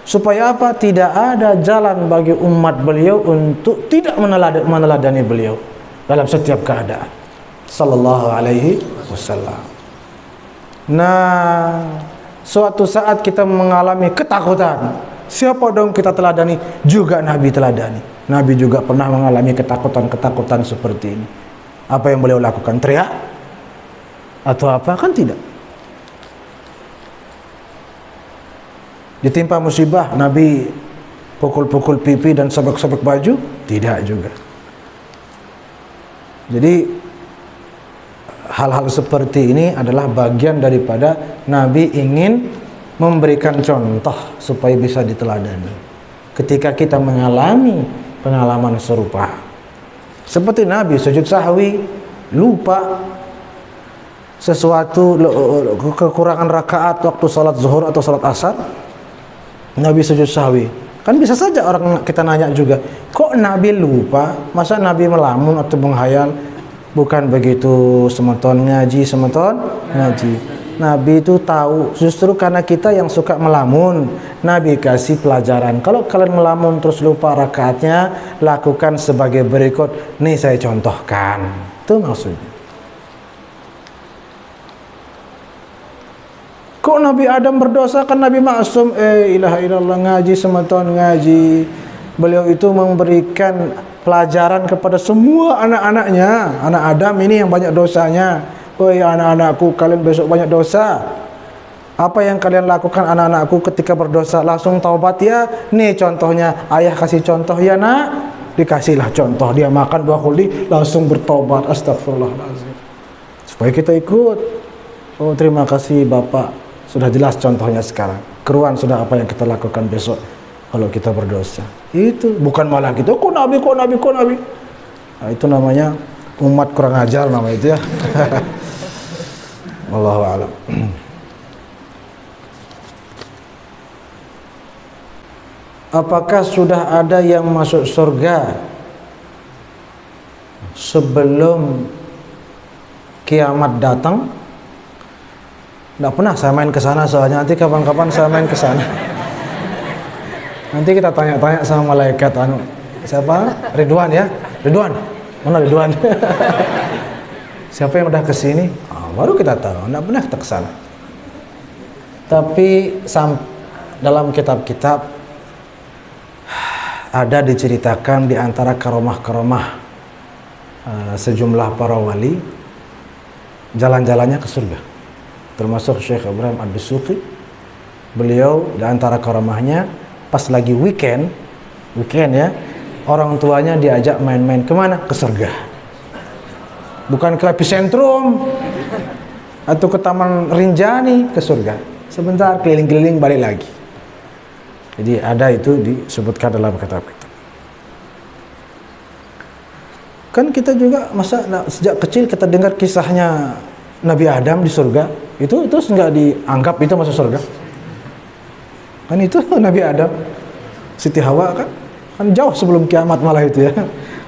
Supaya apa? Tidak ada jalan bagi umat beliau untuk tidak meneladani beliau dalam setiap keadaan. Sallallahu alaihi wasallam. Nah, suatu saat kita mengalami ketakutan, siapa dong kita teladani? Juga Nabi teladani. Nabi juga pernah mengalami ketakutan-ketakutan seperti ini. Apa yang beliau lakukan? Teriak? Atau apa? Kan tidak. Ditimpa musibah, Nabi pukul-pukul pipi dan sobek-sobek baju? Tidak juga. Jadi hal-hal seperti ini adalah bagian daripada Nabi ingin memberikan contoh supaya bisa diteladani ketika kita mengalami pengalaman serupa. Seperti Nabi sujud sahwi, lupa sesuatu, kekurangan rakaat waktu salat zuhur atau salat asar, Nabi sujud sahwi. Kan bisa saja orang kita nanya juga, kok Nabi lupa? Masa Nabi melamun atau menghayal? Bukan begitu, semeton ngaji. Nabi itu tahu, justru karena kita yang suka melamun, Nabi kasih pelajaran. Kalau kalian melamun terus lupa rakaatnya, lakukan sebagai berikut. Nih saya contohkan. Itu maksudnya. Kok Nabi Adam berdosa? Kan Nabi maksum. Ilaha illallah, ngaji semeton ngaji. Beliau itu memberikan pelajaran kepada semua anak-anaknya. Anak Adam ini yang banyak dosanya. Woi anak-anakku, kalian besok banyak dosa. Apa yang kalian lakukan anak-anakku ketika berdosa? Langsung taubat ya. Nih contohnya, ayah kasih contoh ya nak. Dikasihlah contoh, dia makan buah kuldi langsung bertobat. Astagfirullahaladzim. Supaya kita ikut. Oh terima kasih Bapak, sudah jelas contohnya sekarang. Keruan sudah apa yang kita lakukan besok kalau kita berdosa. Itu bukan malah gitu, kok Nabi. Nah, itu namanya umat kurang ajar nama itu ya. Wallahu a'lam. Apakah sudah ada yang masuk surga sebelum kiamat datang? Nggak pernah saya main ke sana, soalnya nanti kapan-kapan saya main ke sana. Nanti kita tanya-tanya sama malaikat siapa? Ridwan ya? Ridwan. Mana Ridwan? Siapa yang udah ke sini? Baru kita tahu. Nggak pernah kita ke sana. Tapi dalam kitab-kitab ada diceritakan di antara karomah-karomah sejumlah para wali jalan-jalannya ke surga. Termasuk Syekh Ibrahim Ad-Dusuqi. Beliau di antara karomahnya pas lagi weekend ya, orang tuanya diajak main-main kemana? Ke surga. Bukan ke epicentrum atau ke Taman Rinjani, ke surga. Sebentar keliling-keliling balik lagi. Jadi ada itu disebutkan dalam kitab-kitab. Kan kita juga masa sejak kecil kita dengar kisahnya Nabi Adam di surga, itu enggak dianggap itu masuk surga. Kan itu Nabi Adam, Siti Hawa kan jauh sebelum kiamat malah itu ya.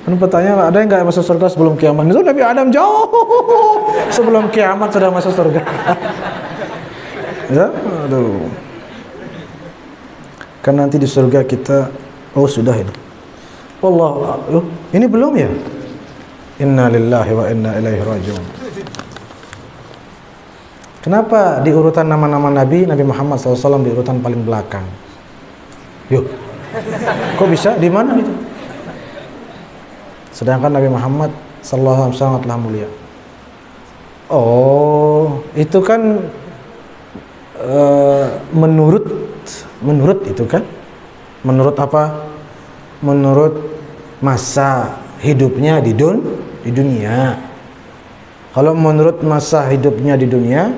Kan pertanyaan, ada yang enggak masuk surga sebelum kiamat? Itu Nabi Adam jauh sebelum kiamat sudah masuk surga. Ya, aduh. Kan nanti di surga kita, sudah ini. Allah, ini belum ya? Inna lillahi wa inna ilaihi raji'un. Kenapa di urutan nama-nama Nabi, Nabi Muhammad SAW di urutan paling belakang? Yuk, kok bisa? Di mana itu? Sedangkan Nabi Muhammad SAW sangatlah mulia. Oh, itu kan menurut itu kan? Menurut apa? Menurut masa hidupnya di dunia. Kalau menurut masa hidupnya di dunia,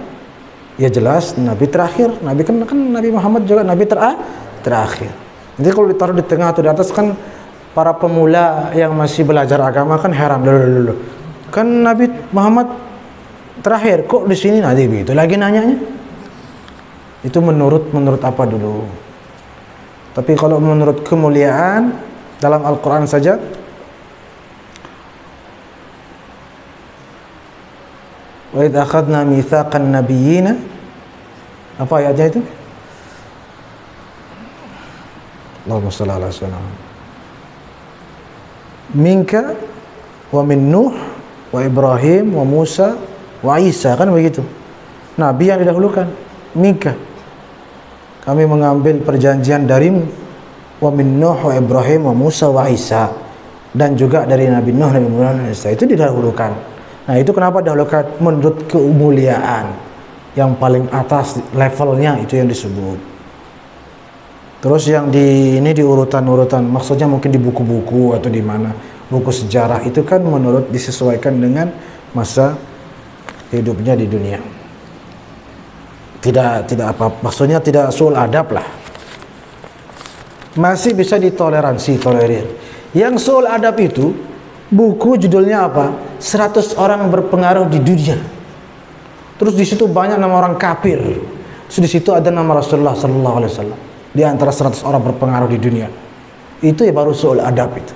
ya jelas Nabi terakhir. Nabi kan Nabi Muhammad juga Nabi terakhir. Jadi kalau ditaruh di tengah atau di atas kan para pemula yang masih belajar agama kan heran, loh. Kan Nabi Muhammad terakhir, kok di sini nanti begitu lagi nanyanya? Itu menurut apa dulu? Tapi kalau menurut kemuliaan dalam Al-Quran saja, wa idz akhadna mitsaqan nabiyyina, apa ayatnya itu? Allahumma shalli ala sayyidina minka wa min Nuh wa Ibrahim wa Musa wa Isa, kan begitu. Nabi yang didahulukan, minka, kami mengambil perjanjian darimu, wa min Nuh wa Ibrahim wa Musa wa Isa, dan juga dari Nabi Nuh, Nabi Muhammad, Nabi Isa, itu didahulukan. Nah, itu kenapa didahulukan? Menurut kemuliaan yang paling atas levelnya itu yang disebut. Terus yang di urutan-urutan, maksudnya mungkin di buku-buku atau di mana, buku sejarah itu kan menurut disesuaikan dengan masa hidupnya di dunia. Tidak apa, maksudnya tidak suul adab lah. Masih bisa tolerir. Yang suul adab itu buku judulnya apa? 100 orang berpengaruh di dunia. Terus di situ banyak nama orang kafir. Terus di situ ada nama Rasulullah sallallahu alaihi wasallam. Di antara 100 orang berpengaruh di dunia. Itu ya baru suul adab itu.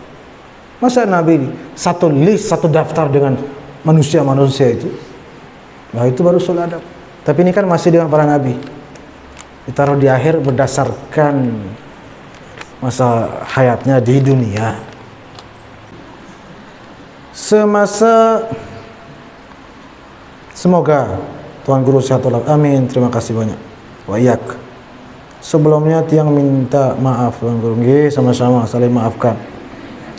Masa Nabi ini satu list, satu daftar dengan manusia-manusia itu? Nah, itu baru suul adab. Tapi ini kan masih dengan para nabi. Ditaruh di akhir berdasarkan masa hayatnya di dunia. Semoga Tuhan Guru sehat walafiat. Amin. Terima kasih banyak. Wa iyyak. Sebelumnya tiang minta maaf Tuhan Guru. Nggih, sama-sama saling maafkan.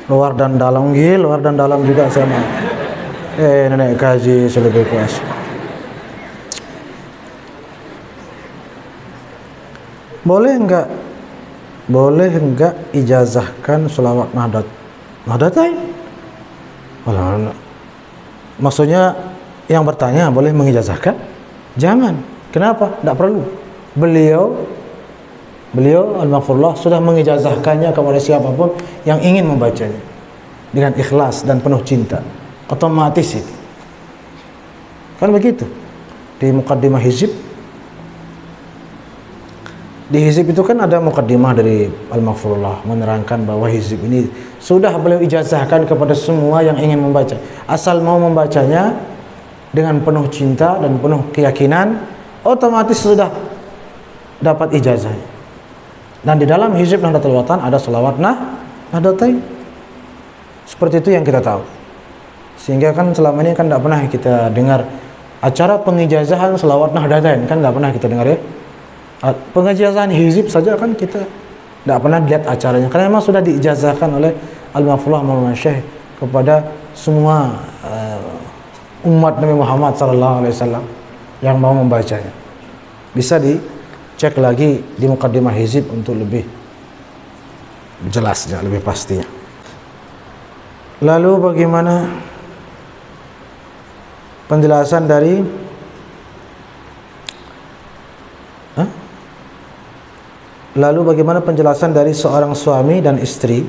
Luar dan dalam, nggih, luar dan dalam juga sama. Nenek kaji selebih kuasa. Boleh enggak ijazahkan selawat Nahdlatain? Maksudnya yang bertanya boleh mengijazahkan? Jangan. Kenapa? Tidak perlu. Beliau al-Maghfurullah sudah mengijazahkannya kepada siapapun yang ingin membacanya dengan ikhlas dan penuh cinta. Otomatis itu. Kan begitu. Di mukaddimah hizib, di hizib itu kan ada mukaddimah dari al-Maghfurullah menerangkan bahwa hizib ini sudah beliau ijazahkan kepada semua yang ingin membaca. Asal mau membacanya dengan penuh cinta dan penuh keyakinan, otomatis sudah dapat ijazahnya. Dan di dalam hizib Nahdlatul Watan ada selawat Nahdlatain. Seperti itu yang kita tahu. Sehingga kan selama ini kan tidak pernah kita dengar acara pengijazahan selawat Nahdlatain, kan tidak pernah kita dengar ya. Pengijazahan hizib saja kan kita tidak pernah lihat acaranya, karena memang sudah diijazahkan oleh Al-Maghfurullah Maulana Syekh kepada semua umat Nabi Muhammad SAW yang mau membacanya. Bisa dicek lagi di mukaddimah hizib untuk lebih jelasnya, lebih pastinya. Lalu bagaimana penjelasan dari seorang suami dan istri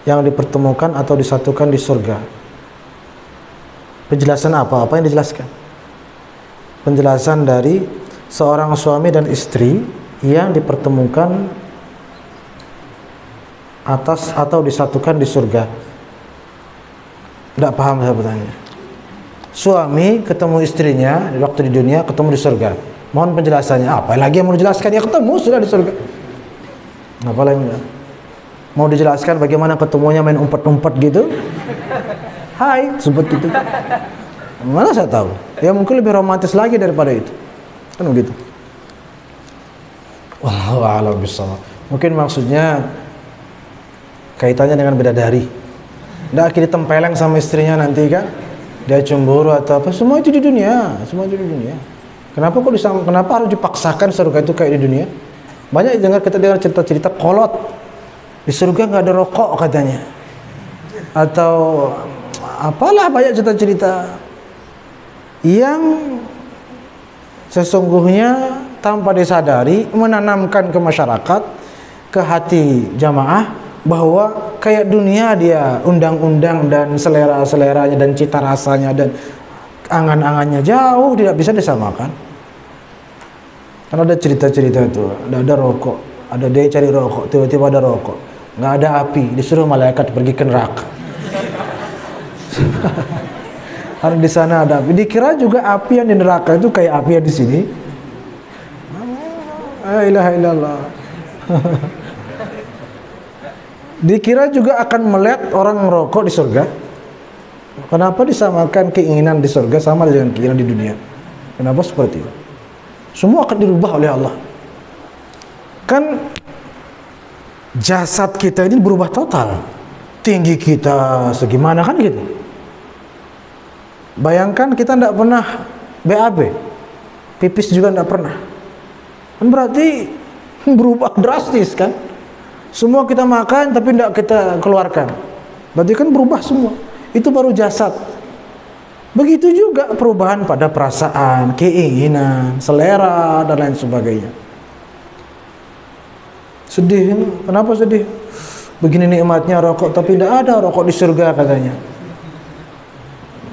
yang dipertemukan atau disatukan di surga? Penjelasan apa? Apa yang dijelaskan? Penjelasan dari seorang suami dan istri yang dipertemukan atas atau disatukan di surga. Tidak paham saya bertanya. Suami ketemu istrinya di waktu di dunia, ketemu di surga. Mohon penjelasannya. Apa lagi yang mau dijelaskan? Ya ketemu sudah di surga. Apa lagi mau dijelaskan bagaimana ketemunya main umpat-umpat gitu? Hai, sebut gitu. Mana saya tahu. Ya mungkin lebih romantis lagi daripada itu. Kan begitu. Wallahu a'lam bishawab. Mungkin maksudnya kaitannya dengan bidadari. Nggak akhirnya tempeleng sama istrinya nanti kan, dia cemburu atau apa, semua itu di dunia, semua itu di dunia. Kenapa harus dipaksakan surga itu kayak di dunia? Banyak kita dengar cerita-cerita kolot di surga nggak ada rokok katanya, atau apalah, banyak cerita-cerita yang sesungguhnya tanpa disadari menanamkan ke masyarakat, ke hati jamaah, bahwa kayak dunia dia undang-undang dan selera-seleranya dan cita rasanya dan angan-angannya jauh tidak bisa disamakan. Karena ada cerita-cerita itu, ada rokok, ada dia cari rokok, tiba-tiba ada rokok, nggak ada api, disuruh malaikat pergi ke neraka. Karena di sana ada api, dikira juga api yang di neraka itu kayak api yang di sini. La ilaha illallah. Dikira juga akan melihat orang merokok di surga. Kenapa disamakan keinginan di surga sama dengan keinginan di dunia? Kenapa seperti itu? Semua akan dirubah oleh Allah. Kan jasad kita ini berubah total. Tinggi kita segimana kan gitu. Bayangkan kita tidak pernah BAB, pipis juga tidak pernah. Kan berarti berubah drastis kan? Semua kita makan tapi tidak kita keluarkan. Berarti kan berubah semua. Itu baru jasad. Begitu juga perubahan pada perasaan, keinginan, selera dan lain sebagainya. Sedih, kenapa sedih? Begini nikmatnya rokok tapi tidak ada rokok di surga katanya.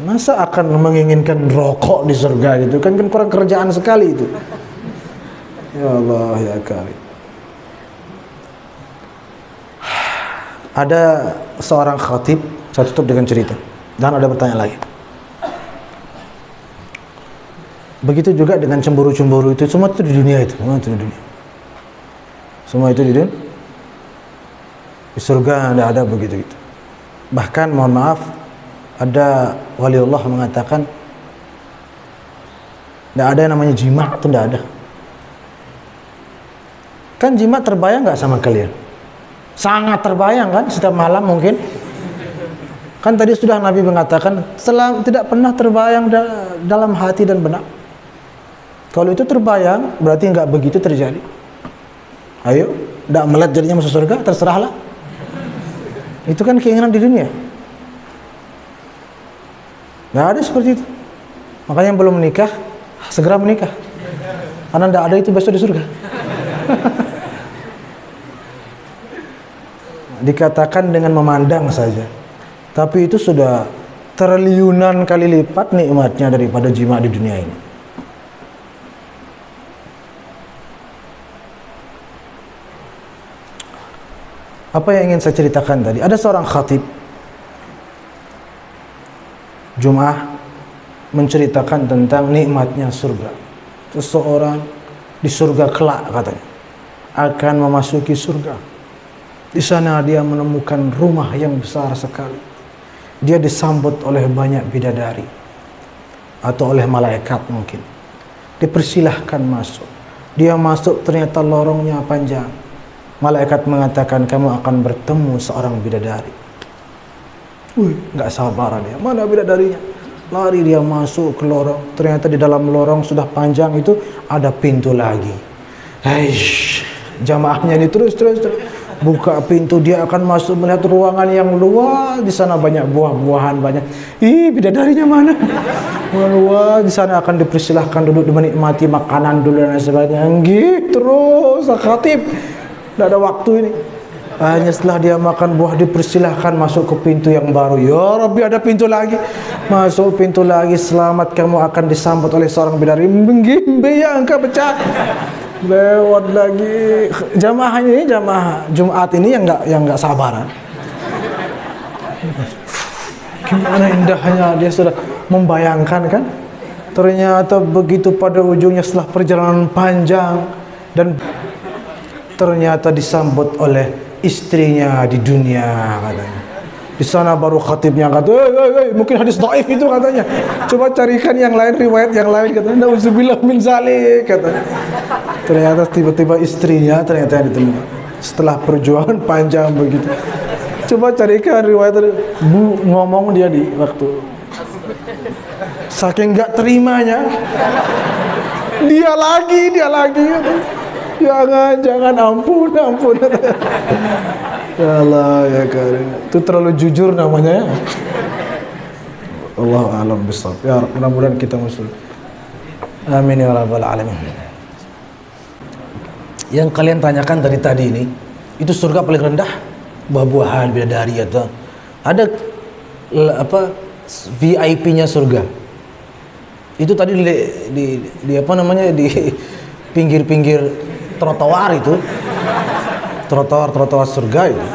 Masa akan menginginkan rokok di surga gitu? Kan kurang kerjaan sekali itu. Ya Allah ya Karim. Ada seorang khatib, saya tutup dengan cerita, dan ada pertanyaan lagi. Begitu juga dengan cemburu-cemburu itu, semua itu di dunia itu, semua itu di dunia. Semua itu di dunia. Di surga tidak ada begitu itu. Bahkan mohon maaf, ada waliullah mengatakan tidak ada yang namanya jima, itu tidak ada. Kan jima terbayang nggak sama kalian? Sangat terbayang kan setiap malam mungkin. Kan tadi sudah Nabi mengatakan tidak pernah terbayang dalam hati dan benak. Kalau itu terbayang berarti nggak begitu terjadi. Ayo, tidak melihat jadinya masuk surga, terserahlah. Itu kan keinginan di dunia. Nggak ada seperti itu. Makanya yang belum menikah segera menikah. Karena tidak ada itu besok di surga. Dikatakan dengan memandang saja, tapi itu sudah triliunan kali lipat nikmatnya daripada jima di dunia ini. Apa yang ingin saya ceritakan tadi? Ada seorang khatib Jumat menceritakan tentang nikmatnya surga. Seseorang di surga kelak katanya akan memasuki surga. Di sana dia menemukan rumah yang besar sekali. Dia disambut oleh banyak bidadari atau oleh malaikat mungkin. Dipersilahkan masuk. Dia masuk, ternyata lorongnya panjang. Malaikat mengatakan kamu akan bertemu seorang bidadari. Nggak sabaran ya. Mana bidadarinya? Lari dia masuk ke lorong. Ternyata di dalam lorong sudah panjang itu ada pintu lagi. Jamaahnya ini terus. Buka pintu, dia akan masuk melihat ruangan yang luas. Di sana banyak buah-buahan, banyak. Bidadarinya mana? Luas. Di sana akan dipersilahkan duduk, menikmati makanan dulu dan sebagainya. Terus khatib, tidak ada waktu ini. Hanya setelah dia makan buah dipersilahkan masuk ke pintu yang baru. Ya Rabbi, ada pintu lagi. Masuk pintu lagi, selamat kamu akan disambut oleh seorang bidadari. Ya engkau pecah. Lewat lagi. Jamaah ini, jamaah Jumat ini yang nggak sabaran. Gimana indahnya, dia sudah membayangkan kan. Ternyata begitu pada ujungnya setelah perjalanan panjang dan ternyata disambut oleh istrinya di dunia katanya. Di sana baru khatibnya kata, mungkin hadis dhaif itu katanya. Coba carikan yang lain, riwayat yang lain katanya. Nauzubillah min zalik katanya. Ternyata tiba-tiba istrinya ternyata yang ditemukan. Setelah perjuangan panjang begitu. Coba carikan riwayat Bu ngomong dia di waktu saking nggak terimanya. Dia lagi. Jangan ampun. Ya Allah ya Karim. Itu terlalu jujur namanya ya. Allah a'lam bishawab. Ya mudah-mudahan kita masuk. Amin ya rabbal alamin. Yang kalian tanyakan dari tadi ini, itu surga paling rendah, buah-buahan, bidadari atau ada apa VIP-nya surga. Itu tadi di apa namanya di pinggir-pinggir trotoar itu. Trotoar surga itu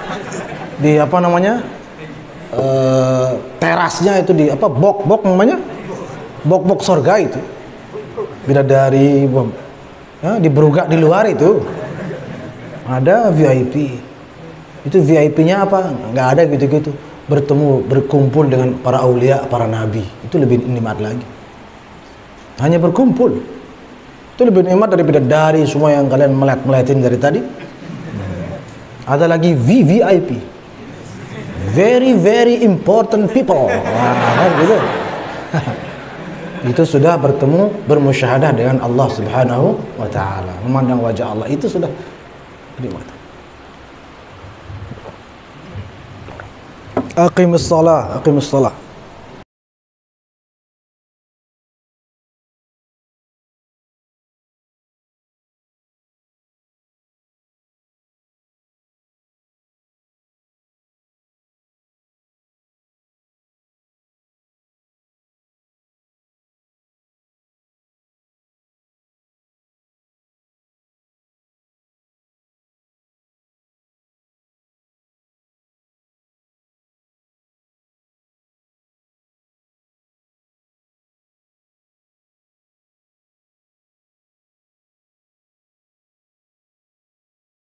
di apa namanya terasnya itu di apa bok namanya bok surga itu bidadari ya, di berugak di luar itu ada VIP. Itu VIP-nya apa nggak ada gitu berkumpul dengan para aulia, para nabi, itu lebih nikmat lagi. Hanya berkumpul itu lebih nikmat daripada dari semua yang kalian melihatin dari tadi. Ada lagi VVIP, very important people. Nah, gitu. Itu sudah bermusyahadah dengan Allah Subhanahu wa taala, memandang wajah Allah, itu sudah nikmat. Aqimus shalah.